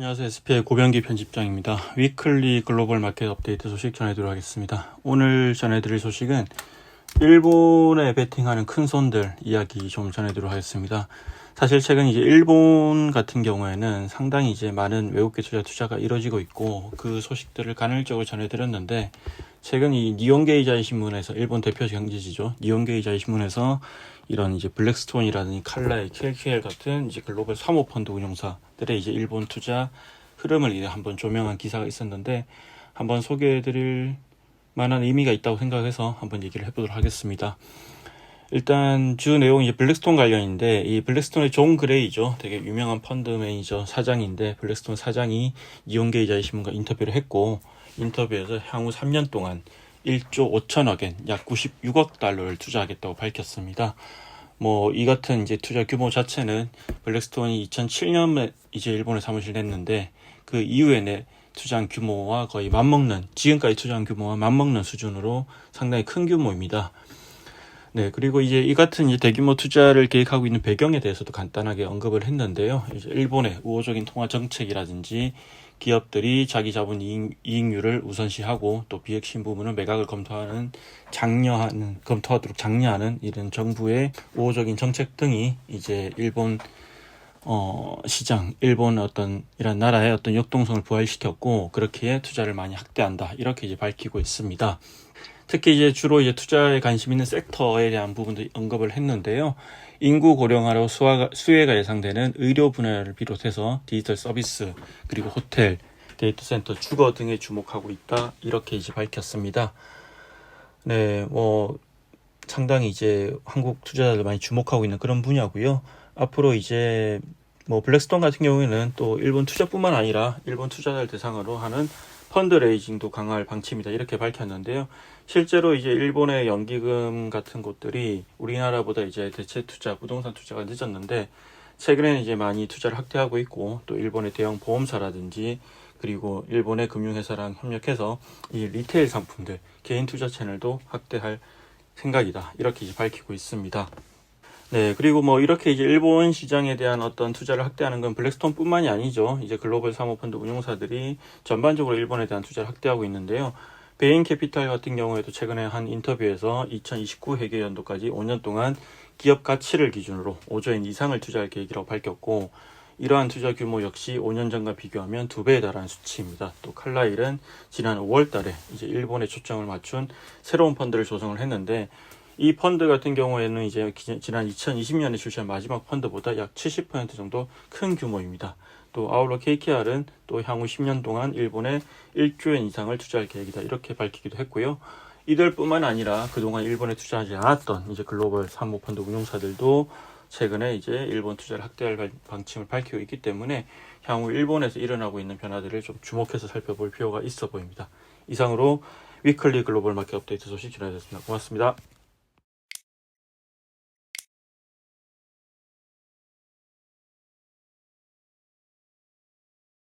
안녕하세요. SP의 고병기 편집장입니다. 위클리 글로벌 마켓 업데이트 소식 전해드리도록 하겠습니다. 오늘 전해드릴 소식은 일본에 베팅하는 큰 손들 이야기 좀 전해드리도록 하겠습니다. 사실 최근 이제 일본 같은 경우에는 상당히 이제 많은 외국계 투자가 이루어지고 있고 그 소식들을 간헐적으로 전해드렸는데 최근 이 니혼게이자이 신문에서 일본 대표 경제지죠. 니혼게이자이 신문에서 이런 이제 블랙스톤이라든지 칼라이, KKL 같은 이제 글로벌 사모펀드 운용사들의 이제 일본 투자 흐름을 이제 한번 조명한 기사가 있었는데 한번 소개해드릴 만한 의미가 있다고 생각해서 한번 얘기를 해보도록 하겠습니다. 일단 주 내용이 이제 블랙스톤 관련인데 이 블랙스톤의 존 그레이죠. 되게 유명한 펀드 매니저 사장인데 블랙스톤 사장이 니혼게이자이 신문과 인터뷰를 했고 인터뷰에서 향후 3년 동안 1조 5천억엔 약 96억 달러를 투자하겠다고 밝혔습니다. 이 같은 이제 투자 규모 자체는 블랙스톤이 2007년에 이제 일본에 사무실 냈는데 그 이후에 투자한 규모와 거의 맞먹는, 지금까지 투자한 규모와 맞먹는 수준으로 상당히 큰 규모입니다. 네, 그리고 이제 이 같은 이제 대규모 투자를 계획하고 있는 배경에 대해서도 간단하게 언급을 했는데요. 이제 일본의 우호적인 통화 정책이라든지 기업들이 자기 자본 이익률을 우선시하고 또 비핵심 부분은 매각을 검토하도록 장려하는 이런 정부의 우호적인 정책 등이 이제 일본 시장, 일본 이런 나라의 역동성을 부활시켰고 그렇게 투자를 많이 확대한다 이렇게 이제 밝히고 있습니다. 특히 이제 주로 이제 투자에 관심 있는 섹터에 대한 부분도 언급을 했는데요. 인구 고령화로 수혜가 예상되는 의료 분야를 비롯해서 디지털 서비스, 그리고 호텔, 데이터 센터, 주거 등에 주목하고 있다. 이렇게 이제 밝혔습니다. 네, 상당히 이제 한국 투자자들 많이 주목하고 있는 그런 분야고요. 앞으로 이제 블랙스톤 같은 경우에는 또 일본 투자뿐만 아니라 일본 투자자를 대상으로 하는 펀드레이징도 강화할 방침이다 이렇게 밝혔는데요. 실제로 이제 일본의 연기금 같은 곳들이 우리나라보다 이제 대체 투자, 부동산 투자가 늦었는데 최근에는 이제 많이 투자를 확대하고 있고 또 일본의 대형 보험사라든지 그리고 일본의 금융회사랑 협력해서 이 리테일 상품들, 개인 투자 채널도 확대할 생각이다 이렇게 이제 밝히고 있습니다. 네, 그리고 이렇게 이제 일본 시장에 대한 투자를 확대하는 건 블랙스톤뿐만이 아니죠. 이제 글로벌 사모펀드 운용사들이 전반적으로 일본에 대한 투자를 확대하고 있는데요. 베인캐피탈 같은 경우에도 최근에 한 인터뷰에서 2029 회계연도까지 5년 동안 기업 가치를 기준으로 5조엔 이상을 투자할 계획이라고 밝혔고 이러한 투자 규모 역시 5년 전과 비교하면 2배에 달하는 수치입니다. 또 칼라일은 지난 5월 달에 이제 일본에 초점을 맞춘 새로운 펀드를 조성을 했는데 이 펀드 같은 경우에는 이제 지난 2020년에 출시한 마지막 펀드보다 약 70% 정도 큰 규모입니다. 또 아울러 KKR은 또 향후 10년 동안 일본에 1조엔 이상을 투자할 계획이다 이렇게 밝히기도 했고요. 이들뿐만 아니라 그동안 일본에 투자하지 않았던 이제 글로벌 사모펀드 운용사들도 최근에 이제 일본 투자를 확대할 방침을 밝히고 있기 때문에 향후 일본에서 일어나고 있는 변화들을 좀 주목해서 살펴볼 필요가 있어 보입니다. 이상으로 위클리 글로벌 마켓 업데이트 소식 전해드렸습니다. 고맙습니다.